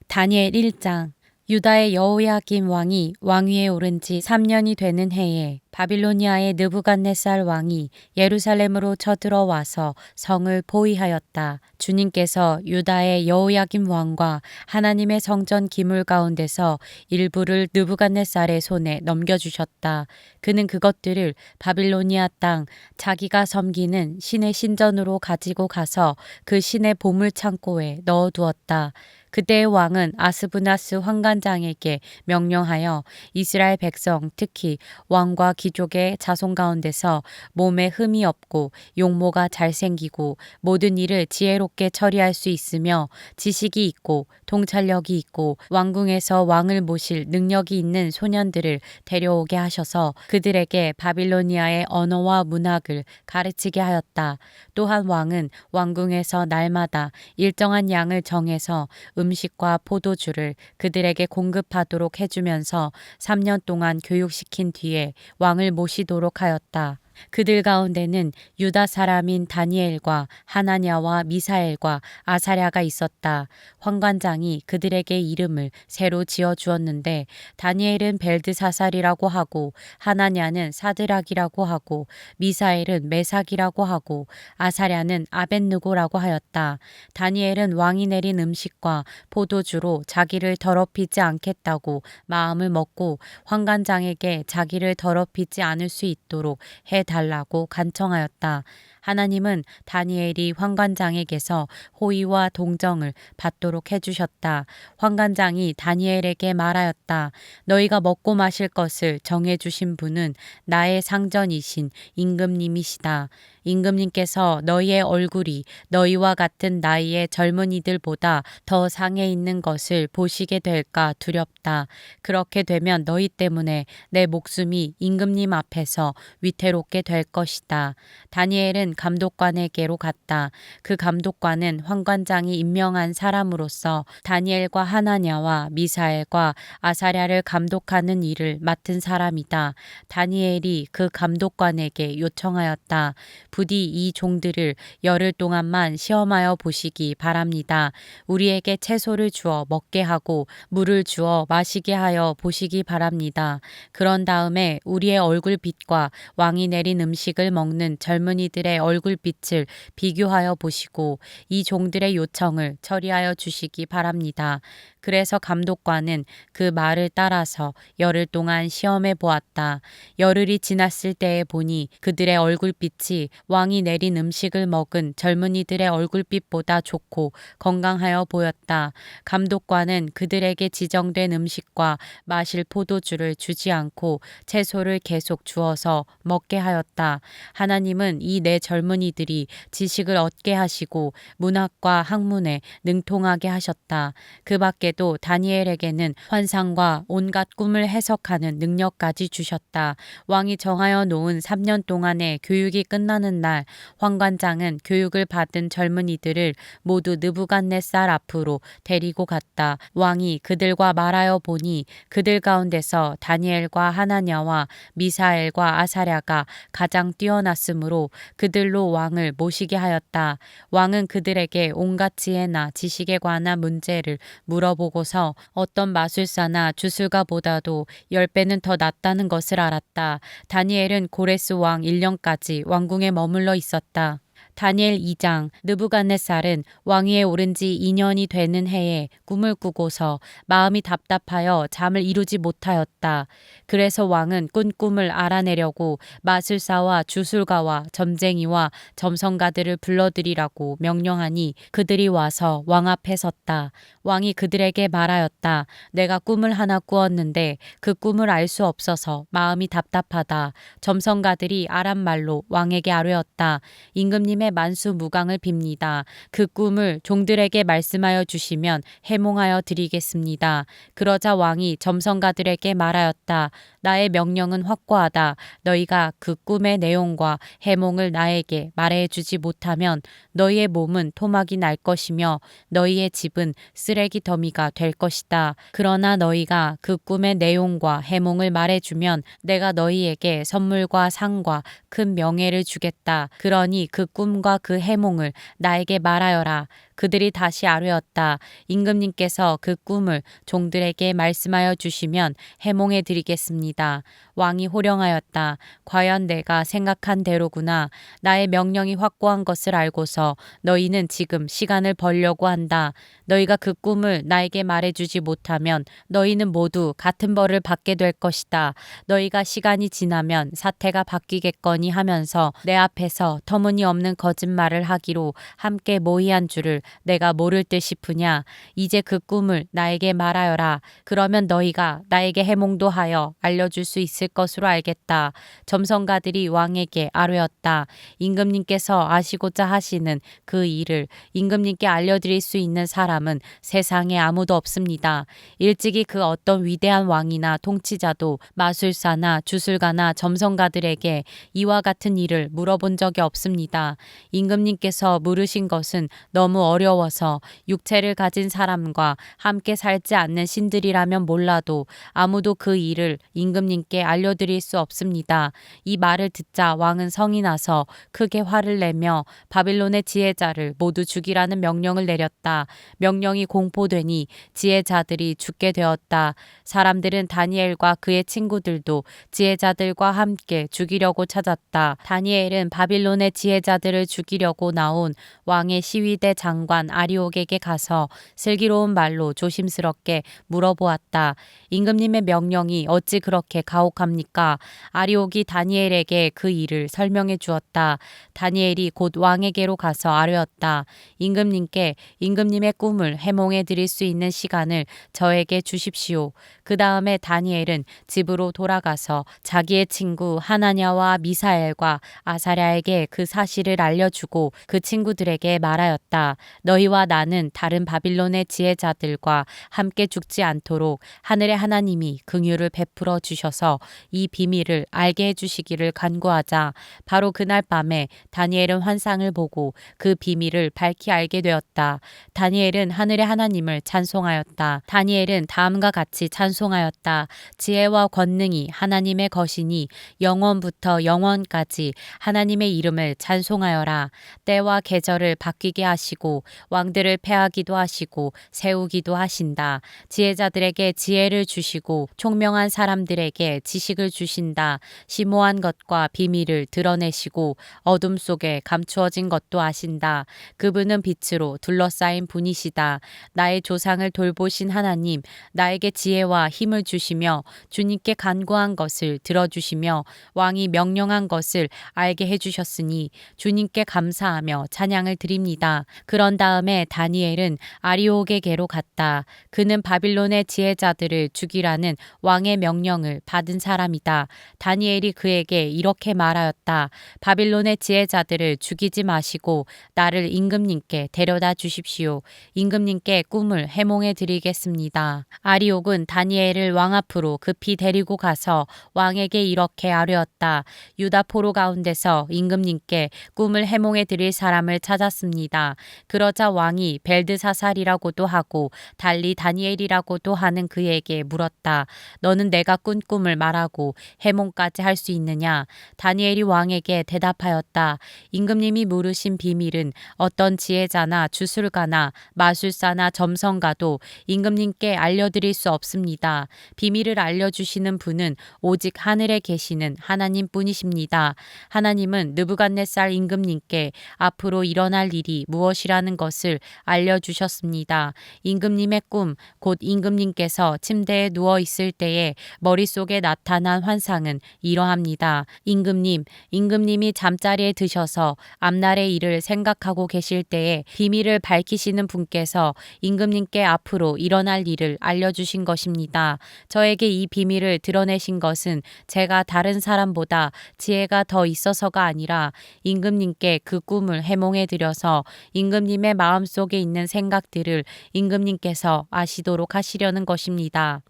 다니엘 1장. 유다의 여호야김 왕이 왕위에 오른 지 3년이 되는 해에 바빌로니아의 느부갓네살 왕이 예루살렘으로 쳐들어와서 성을 포위하였다. 주님께서 유다의 여호야김 왕과 하나님의 성전 기물 가운데서 일부를 느부갓네살의 손에 넘겨주셨다. 그는 그것들을 바빌로니아 땅 자기가 섬기는 신의 신전으로 가지고 가서 그 신의 보물 창고에 넣어두었다. 그때의 왕은 아스브나스 환관장에게 명령하여 이스라엘 백성 특히 왕과 귀족의 자손 가운데서 몸에 흠이 없고 용모가 잘생기고 모든 일을 지혜롭게 처리할 수 있으며 지식이 있고 통찰력이 있고 왕궁에서 왕을 모실 능력이 있는 소년들을 데려오게 하셔서 그들에게 바빌로니아의 언어와 문학을 가르치게 하였다. 또한 왕은 왕궁에서 날마다 일정한 양을 정해서 음식과 포도주를 그들에게 공급하도록 해주면서 3년 동안 교육시킨 뒤에 왕을 모시도록 하였다. 그들 가운데는 유다 사람인 다니엘과 하나냐와 미사엘과 아사랴가 있었다. 환관장이 그들에게 이름을 새로 지어 주었는데 다니엘은 벨드사살이라고 하고 하나냐는 사드락이라고 하고 미사엘은 메삭이라고 하고 아사랴는 아벳느고라고 하였다. 다니엘은 왕이 내린 음식과 포도주로 자기를 더럽히지 않겠다고 마음을 먹고 환관장에게 자기를 더럽히지 않을 수 있도록 해달라고 간청하였다. 하나님은 다니엘이 환관장에게서 호의와 동정을 받도록 해주셨다. 환관장이 다니엘에게 말하였다. 너희가 먹고 마실 것을 정해주신 분은 나의 상전이신 임금님이시다. 임금님께서 너희의 얼굴이 너희와 같은 나이의 젊은이들보다 더 상해 있는 것을 보시게 될까 두렵다. 그렇게 되면 너희 때문에 내 목숨이 임금님 앞에서 위태롭게 될 것이다. 다니엘은 감독관에게로 갔다. 그 감독관은 환관장이 임명한 사람으로서 다니엘과 하나냐와 미사엘과 아사랴를 감독하는 일을 맡은 사람이다. 다니엘이 그 감독관에게 요청하였다. 부디 이 종들을 열흘 동안만 시험하여 보시기 바랍니다. 우리에게 채소를 주어 먹게 하고 물을 주어 마시게 하여 보시기 바랍니다. 그런 다음에 우리의 얼굴빛과 왕이 내린 음식을 먹는 젊은이들의 얼굴빛을 비교하여 보시고 이 종들의 요청을 처리하여 주시기 바랍니다. 그래서 감독관은 그 말을 따라서 열흘 동안 시험해 보았다. 열흘이 지났을 때에 보니 그들의 얼굴빛이 왕이 내린 음식을 먹은 젊은이들의 얼굴빛보다 좋고 건강하여 보였다. 감독관은 그들에게 지정된 음식과 마실 포도주를 주지 않고 채소를 계속 주어서 먹게 하였다. 하나님은 이 네 젊은이들이 지식을 얻게 하시고 문학과 학문에 능통하게 하셨다. 그 밖에도 다니엘에게는 환상과 온갖 꿈을 해석하는 능력까지 주셨다. 왕이 정하여 놓은 3년 동안의 교육이 끝나는 날 환관장은 교육을 받은 젊은이들을 모두 느부갓네살 앞으로 데리고 갔다. 왕이 그들과 말하여 보니 그들 가운데서 다니엘과 하나냐와 미사엘과 아사랴가 가장 뛰어났으므로 그들로 왕을 모시게 하였다. 왕은 그들에게 온갖 지혜나 지식에 관한 문제를 물어보고서 어떤 마술사나 주술가보다도 10배는 더 낫다는 것을 알았다. 다니엘은 고레스 왕 1년까지 왕궁에 머물러 있었다. 다니엘 2장. 느부갓네살은 왕위에 오른 지 2년이 되는 해에 꿈을 꾸고서 마음이 답답하여 잠을 이루지 못하였다. 그래서 왕은 꾼 꿈을 알아내려고 마술사와 주술가와 점쟁이와 점성가들을 불러들이라고 명령하니 그들이 와서 왕 앞에 섰다. 왕이 그들에게 말하였다. 내가 꿈을 하나 꾸었는데 그 꿈을 알 수 없어서 마음이 답답하다. 점성가들이 아람말로 왕에게 아뢰었다. 임금님의 만수무강을 빕니다. 그 꿈을 종들에게 말씀하여 주시면 해몽하여 드리겠습니다. 그러자 왕이 점성가들에게 말하였다. 나의 명령은 확고하다. 너희가 그 꿈의 내용과 해몽을 나에게 말해주지 못하면 너희의 몸은 토막이 날 것이며 너희의 집은 쓰레기 더미가 될 것이다. 그러나 너희가 그 꿈의 내용과 해몽을 말해주면 내가 너희에게 선물과 상과 큰 명예를 주겠다. 그러니 그 꿈과 그 해몽을 나에게 말하여라. 그들이 다시 아뢰었다. 임금님께서 그 꿈을 종들에게 말씀하여 주시면 해몽해 드리겠습니다. 왕이 호령하였다. 과연 내가 생각한 대로구나. 나의 명령이 확고한 것을 알고서 너희는 지금 시간을 벌려고 한다. 너희가 그 꿈을 나에게 말해주지 못하면 너희는 모두 같은 벌을 받게 될 것이다. 너희가 시간이 지나면 사태가 바뀌겠거니 하면서 내 앞에서 터무니없는 거짓말을 하기로 함께 모의한 줄을 내가 모를 듯 싶으냐. 이제 그 꿈을 나에게 말하여라. 그러면 너희가 나에게 해몽도 하여 알려줄 수 있을 것으로 알겠다. 점성가들이 왕에게 아뢰었다. 임금님께서 아시고자 하시는 그 일을 임금님께 알려드릴 수 있는 사람은 세상에 아무도 없습니다. 일찍이 그 어떤 위대한 왕이나 통치자도 마술사나 주술가나 점성가들에게 이와 같은 일을 물어본 적이 없습니다. 임금님께서 물으신 것은 너무 어려워서 육체를 가진 사람과 함께 살지 않는 신들이라면 몰라도 아무도 그 일을 임금님께 알려드릴 수 없습니다. 이 말을 듣자 왕은 성이 나서 크게 화를 내며 바빌론의 지혜자를 모두 죽이라는 명령을 내렸다. 명령이 공포되니 지혜자들이 죽게 되었다. 사람들은 다니엘과 그의 친구들도 지혜자들과 함께 죽이려고 찾았다. 다니엘은 바빌론의 지혜자들을 죽이려고 나온 왕의 시위대 장관 아리옥에게 가서 슬기로운 말로 조심스럽게 물어보았다. 임금님의 명령이 어찌 그렇게 가혹합니까? 아리옥이 다니엘에게 그 일을 설명해 주었다. 다니엘이 곧 왕에게로 가서 아뢰었다. 임금님께 임금님의 꿈을 해몽해 드릴 수 있는 시간을 저에게 주십시오. 그 다음에 다니엘은 집으로 돌아가서 자기의 친구 하나냐와 미사엘과 아사랴에게 그 사실을 알려주고 그 친구들에게 말하였다. 너희와 나는 다른 바빌론의 지혜자들과 함께 죽지 않도록 하늘의 하나님이 긍휼을 베풀어 주셔서 이 비밀을 알게 해주시기를 간구하자. 바로 그날 밤에 다니엘은 환상을 보고 그 비밀을 밝히 알게 되었다. 다니엘은 하늘의 하나님을 찬송하였다. 다니엘은 다음과 같이 찬송하였다. 지혜와 권능이 하나님의 것이니 영원부터 영원까지 하나님의 이름을 찬송하여라. 때와 계절을 바뀌게 하시고 왕들을 패하기도 하시고 세우기도 하신다. 지혜자들에게 지혜를 주시고 총명한 사람들에게 지식을 주신다. 심오한 것과 비밀을 드러내시고 어둠 속에 감추어진 것도 아신다. 그분은 빛으로 둘러싸인 분이시다. 나의 조상을 돌보신 하나님, 나에게 지혜와 힘을 주시며 주님께 간구한 것을 들어주시며 왕이 명령한 것을 알게 해주셨으니 주님께 감사하며 찬양을 드립니다. 그런 다음에 다니엘은 아리옥에게로 갔다. 그는 바빌론의 지혜자들을 죽이라는 왕의 명령을 받은 사람이다. 다니엘이 그에게 이렇게 말하였다. 바빌론의 지혜자들을 죽이지 마시고 나를 임금님께 데려다 주십시오. 임금님께 꿈을 해몽해 드리겠습니다. 아리옥은 다니엘을 왕 앞으로 급히 데리고 가서 왕에게 이렇게 아뢰었다. 유다 포로 가운데서 임금님께 꿈을 해몽해 드릴 사람을 찾았습니다. 그러자 왕이 벨드사살이라고도 하고 달리 다니엘이라고도 하는 그에게 물었다. 너는 내가 꾼 꿈을 말하고 해몽까지 할 수 있느냐? 다니엘이 왕에게 대답하였다. 임금님이 물으신 비밀은 어떤 지혜자나 주술가나 마술사나 점성가도 임금님께 알려드릴 수 없습니다. 비밀을 알려주시는 분은 오직 하늘에 계시는 하나님뿐이십니다. 하나님은 느부갓네살 임금님께 앞으로 일어날 일이 무엇이라는 것을 알려주셨습니다. 임금님의 꿈, 곧 임금님께서 침대에 누워 있을 때에 머릿속에 나타난 환상은 이러합니다. 임금님이 잠자리에 드셔서 앞날의 일을 생각하고 계실 때에 비밀을 밝히시는 분께서 임금님께 앞으로 일어날 일을 알려주신 것입니다. 저에게 이 비밀을 드러내신 것은 제가 다른 사람보다 지혜가 더 있어서가 아니라 임금님께 그 꿈을 해몽해 드려서 임금님의 마음속에 있는 생각들을 임금님께서 아시도록 하시려는 것입니다.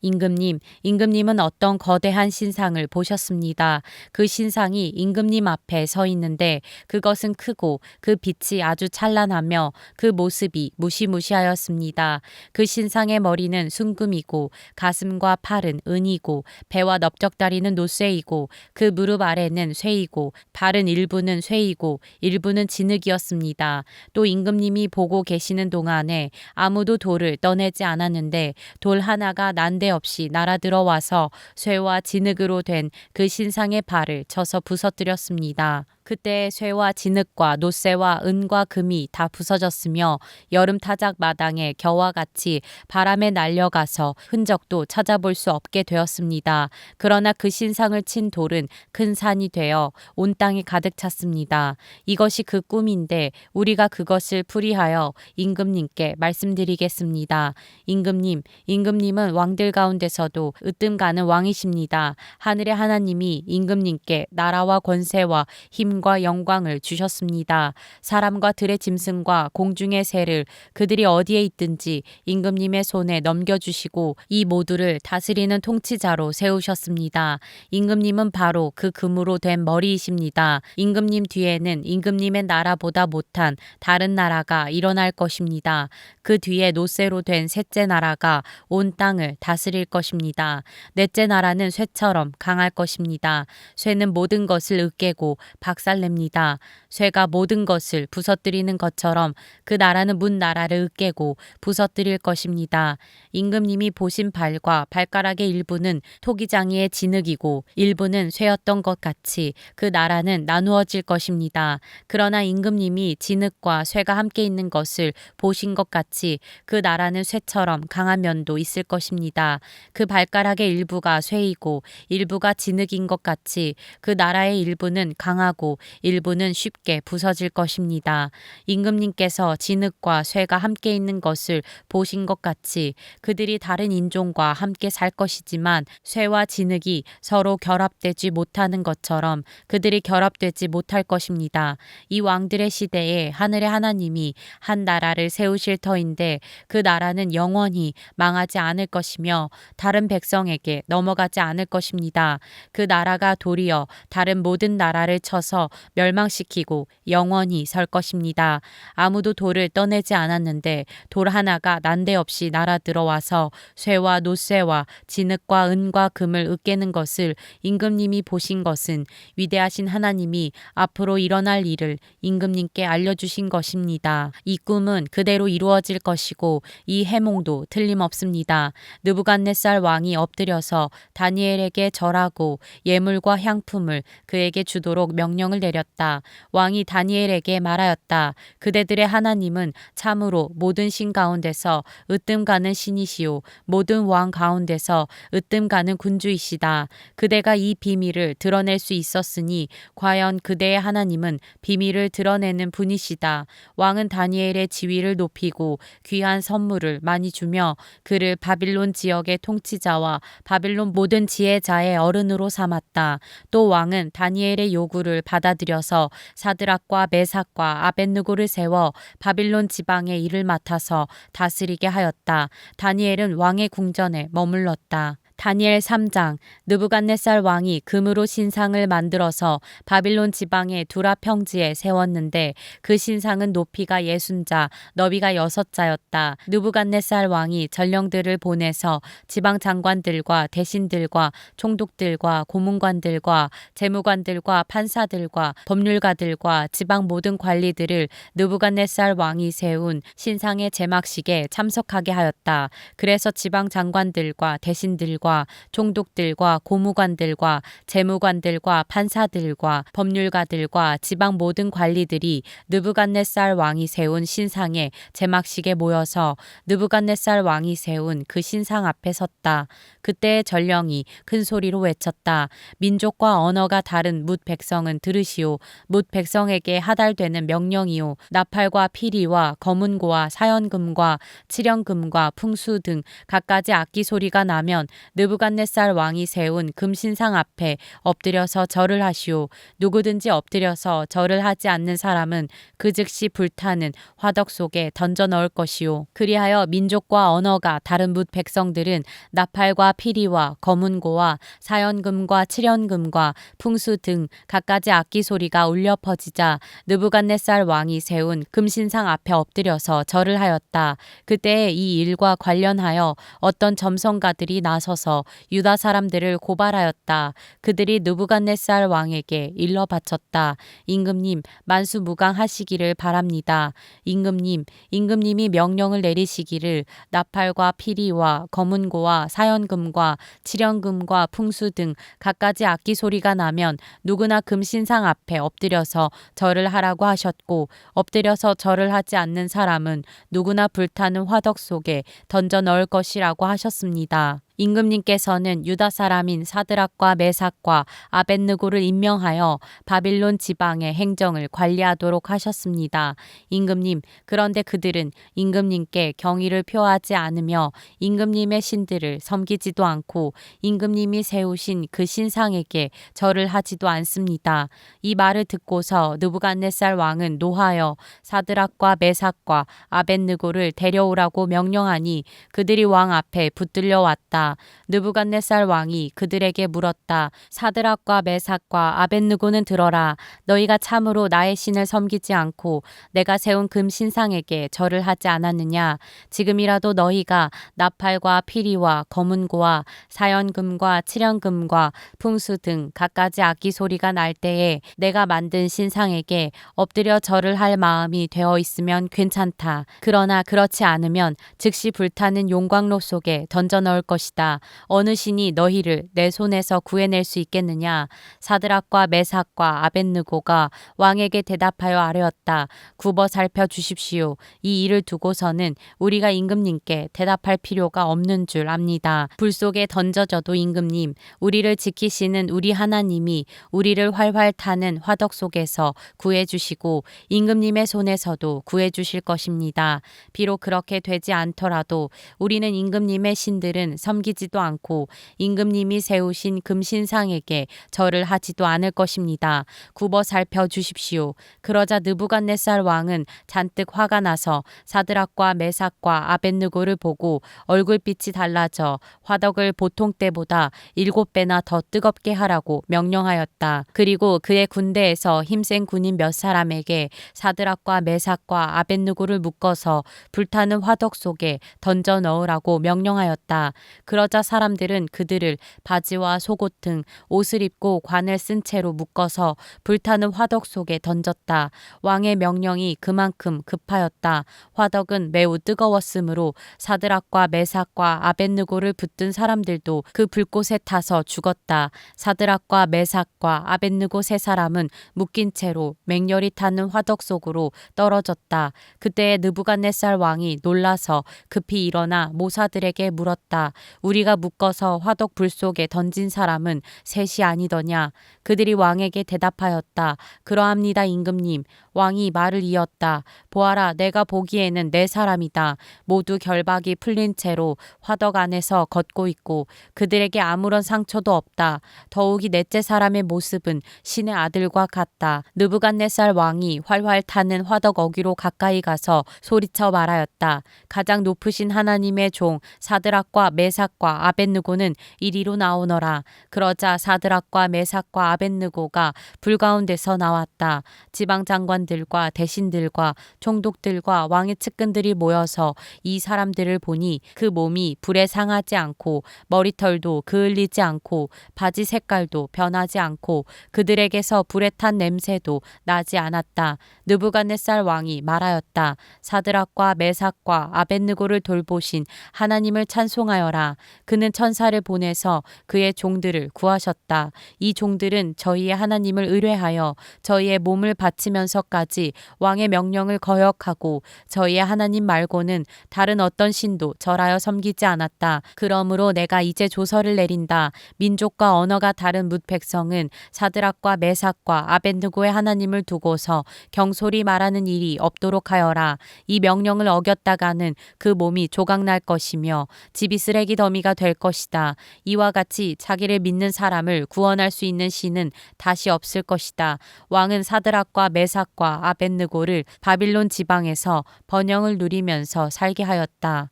임금님은 어떤 거대한 신상을 보셨습니다. 그 신상이 임금님 앞에 서 있는데 그것은 크고 그 빛이 아주 찬란하며 그 모습이 무시무시하였습니다. 그 신상의 머리는 순금이고 가슴과 팔은 은이고 배와 넓적다리는 노쇠이고 그 무릎 아래는 쇠이고 발은 일부는 쇠이고 일부는 진흙이었습니다. 또 임금님이 임금님이 보고 계시는 동안에 아무도 돌을 떠내지 않았는데 돌 하나가 난데없이 날아들어와서 쇠와 진흙으로 된 그 신상의 발을 쳐서 부서뜨렸습니다. 그때 쇠와 진흙과 놋쇠와 은과 금이 다 부서졌으며 여름 타작 마당에 겨와 같이 바람에 날려가서 흔적도 찾아볼 수 없게 되었습니다. 그러나 그 신상을 친 돌은 큰 산이 되어 온 땅에 가득 찼습니다. 이것이 그 꿈인데 우리가 그것을 풀이하여 임금님께 말씀드리겠습니다. 임금님은 왕들 가운데서도 으뜸 가는 왕이십니다. 하늘의 하나님이 임금님께 나라와 권세와 힘과 영광을 주셨습니다. 사람과 들의 짐승과 공중의 새를 그들이 어디에 있든지 임금님의 손에 넘겨주시고 이 모두를 다스리는 통치자로 세우셨습니다. 임금님은 바로 그 금으로 된 머리이십니다. 임금님 뒤에는 임금님의 나라보다 못한 다른 나라가 일어날 것입니다. 그 뒤에 놋쇠로 된 셋째 나라가 온 땅을 다스릴 것입니다. 넷째 나라는 쇠처럼 강할 것입니다. 쇠는 모든 것을 으깨고 박살냅니다. 쇠가 모든 것을 부서뜨리는 것처럼 그 나라는 문 나라를 으깨고 부서뜨릴 것입니다. 임금님이 보신 발과 발가락의 일부는 토기장이의 진흙이고 일부는 쇠였던 것 같이 그 나라는 나누어질 것입니다. 그러나 임금님이 진흙과 쇠가 함께 있는 것을 보신 것 같이 그 나라는 쇠처럼 강한 면도 있을 것입니다. 그 발가락의 일부가 쇠이고 일부가 진흙인 것 같이 그 나라의 일부는 강하고 일부는 쉽게 부서질 것입니다. 임금님께서 진흙과 쇠가 함께 있는 것을 보신 것 같이 그들이 다른 인종과 함께 살 것이지만 쇠와 진흙이 서로 결합되지 못하는 것처럼 그들이 결합되지 못할 것입니다. 이 왕들의 시대에 하늘의 하나님이 한 나라를 세우실 터인데 그 나라는 영원히 망하지 않을 것이며 다른 백성에게 넘어가지 않을 것입니다. 그 나라가 도리어 다른 모든 나라를 쳐서 멸망시키고 영원히 설 것입니다. 아무도 돌을 떠내지 않았는데 돌 하나가 난데없이 날아들어와서 쇠와 놋쇠와 진흙과 은과 금을 으깨는 것을 임금님이 보신 것은 위대하신 하나님이 앞으로 일어날 일을 임금님께 알려주신 것입니다. 이 꿈은 그대로 이루어질 것이고 이 해몽도 틀림없습니다. 느부갓네살 왕이 엎드려서 다니엘에게 절하고 예물과 향품을 그에게 주도록 명령을 내렸다. 왕이 다니엘에게 말하였다. 그대들의 하나님은 참으로 모든 신 가운데서 으뜸 가는 신이시요 모든 왕 가운데서 으뜸 가는 군주이시다. 그대가 이 비밀을 드러낼 수 있었으니 과연 그대의 하나님은 비밀을 드러내는 분이시다. 왕은 다니엘의 지위를 높이고 귀한 선물을 많이 주며 그를 바빌론 지역의 통치자와 바빌론 모든 지혜자의 어른으로 삼았다. 또 왕은 다니엘의 요구를 받아들여서 사드락과 메삭과 아벳느고를 세워 바빌론 지방의 일을 맡아서 다스리게 하였다. 다니엘은 왕의 궁전에 머물렀다. 다니엘 3장. 느부갓네살 왕이 금으로 신상을 만들어서 바빌론 지방의 두라 평지에 세웠는데 그 신상은 높이가 60자, 너비가 6자였다. 느부갓네살 왕이 전령들을 보내서 지방 장관들과 대신들과 총독들과 고문관들과 재무관들과 판사들과 법률가들과 지방 모든 관리들을 느부갓네살 왕이 세운 신상의 제막식에 참석하게 하였다. 그래서 지방 장관들과 대신들과 총독들과 고무관들과 재무관들과 판사들과 법률가들과 지방 모든 관리들이 느부갓네살 왕이 세운 신상의 제막식에 모여서 느부갓네살 왕이 세운 그 신상 앞에 섰다. 그때 전령이 큰 소리로 외쳤다. 민족과 언어가 다른 뭇 백성은 들으시오. 뭇 백성에게 하달되는 명령이요. 나팔과 피리와 검은고와 사연금과 칠연금과 풍수 등 갖가지 악기 소리가 나면 느부갓네살 왕이 세운 금신상 앞에 엎드려서 절을 하시오. 누구든지 엎드려서 절을 하지 않는 사람은 그 즉시 불타는 화덕 속에 던져 넣을 것이오. 그리하여 민족과 언어가 다른 뭇 백성들은 나팔과 피리와 검은고와 사연금과 칠연금과 풍수 등 갖가지 악기 소리가 울려 퍼지자 느부갓네살 왕이 세운 금신상 앞에 엎드려서 절을 하였다. 그때 이 일과 관련하여 어떤 점성가들이 나서서 가서 유다 사람들을 고발하였다. 그들이 느부갓네살 왕에게 일러 바쳤다. 임금님, 만수무강하시기를 바랍니다. 임금님이 명령을 내리시기를 나팔과 피리와 검은고와 사연금과 칠연금과 풍수 등 갖가지 악기 소리가 나면 누구나 금신상 앞에 엎드려서 절을 하라고 하셨고, 엎드려서 절을 하지 않는 사람은 누구나 불타는 화덕 속에 던져 넣을 것이라고 하셨습니다. 임금님께서는 유다 사람인 사드락과 메삭과 아벳느고를 임명하여 바빌론 지방의 행정을 관리하도록 하셨습니다. 임금님, 그런데 그들은 임금님께 경의를 표하지 않으며 임금님의 신들을 섬기지도 않고 임금님이 세우신 그 신상에게 절을 하지도 않습니다. 이 말을 듣고서 느부갓네살 왕은 노하여 사드락과 메삭과 아벳느고를 데려오라고 명령하니 그들이 왕 앞에 붙들려 왔다. 느부갓네살 왕이 그들에게 물었다. 사드락과 메삭과 아벳느고는 들어라. 너희가 참으로 나의 신을 섬기지 않고 내가 세운 금 신상에게 절을 하지 않았느냐? 지금이라도 너희가 나팔과 피리와 검은고와 사연금과 칠연금과 풍수 등 갖가지 악기 소리가 날 때에 내가 만든 신상에게 엎드려 절을 할 마음이 되어 있으면 괜찮다. 그러나 그렇지 않으면 즉시 불타는 용광로 속에 던져 넣을 것이다. 어느 신이 너희를 내 손에서 구해낼 수 있겠느냐? 사드락과 메삭과 아벳느고가 왕에게 대답하여 아뢰었다. 굽어 살펴 주십시오. 이 일을 두고서는 우리가 임금님께 대답할 필요가 없는 줄 압니다. 불 속에 던져져도 임금님, 우리를 지키시는 우리 하나님이 우리를 활활 타는 화덕 속에서 구해주시고 임금님의 손에서도 구해주실 것입니다. 비록 그렇게 되지 않더라도 우리는 임금님의 신들은 섬기지도 않고 임금님이 세우신 금신상에게 절을 하지도 않을 것입니다. 굽어 살펴 주십시오. 그러자 느부갓네살 왕은 잔뜩 화가 나서 사드락과 메삭과 아벳느고를 보고 얼굴빛이 달라져 화덕을 보통 때보다 7배나 더 뜨겁게 하라고 명령하였다. 그리고 그의 군대에서 힘센 군인 몇 사람에게 사드락과 메삭과 아벳느고를 묶어서 불타는 화덕 속에 던져 넣으라고 명령하였다. 그러자 사람들은 그들을 바지와 속옷 등 옷을 입고 관을 쓴 채로 묶어서 불타는 화덕 속에 던졌다. 왕의 명령이 그만큼 급하였다. 화덕은 매우 뜨거웠으므로 사드락과 메삭과 아벳느고를 붙든 사람들도 그 불꽃에 타서 죽었다. 사드락과 메삭과 아벳느고 세 사람은 묶인 채로 맹렬히 타는 화덕 속으로 떨어졌다. 그때 느부갓네살 왕이 놀라서 급히 일어나 모사들에게 물었다. 우리가 묶어서 화덕 불 속에 던진 사람은 셋이 아니더냐? 그들이 왕에게 대답하였다. 그러합니다, 임금님. 왕이 말을 이었다. 보아라, 내가 보기에는 네 사람이다. 모두 결박이 풀린 채로 화덕 안에서 걷고 있고 그들에게 아무런 상처도 없다. 더욱이 넷째 사람의 모습은 신의 아들과 같다. 느부갓네살 왕이 활활 타는 화덕 어귀로 가까이 가서 소리쳐 말하였다. 가장 높으신 하나님의 종 사드락과 메삭과 아벳느고는 이리로 나오너라. 그러자 사드락과 메삭과 아벳느고가 불 가운데서 나왔다. 지방 장관들과 대신들과 총독들과 왕의 측근들이 모여서 이 사람들을 보니 그 몸이 불에 상하지 않고 머리털도 그을리지 않고 바지 색깔도 변하지 않고 그들에게서 불에 탄 냄새도 나지 않았다. 느부갓네살 왕이 말하였다. 사드락과 메삭과 아벳느고를 돌보신 하나님을 찬송하여라. 그는 천사를 보내서 그의 종들을 구하셨다. 이 종들은 저희의 하나님을 의뢰하여 저희의 몸을 바치면서까지 왕의 명령을 거역하고 저희의 하나님 말고는 다른 어떤 신도 절하여 섬기지 않았다. 그러므로 내가 이제 조서를 내린다. 민족과 언어가 다른 뭇 백성은 사드락과 메삭과 아벳느고의 하나님을 두고서 경솔히 말하는 일이 없도록 하여라. 이 명령을 어겼다가는 그 몸이 조각날 것이며 집이 쓰레기 더미가 될 것이다. 이와 같이 자기를 믿는 사람을 구원할 수 있는 신은 다시 없을 것이다. 왕은 사드락과 메삭과 아벳느고를 바빌론 지방에서 번영을 누리면서 살게 하였다.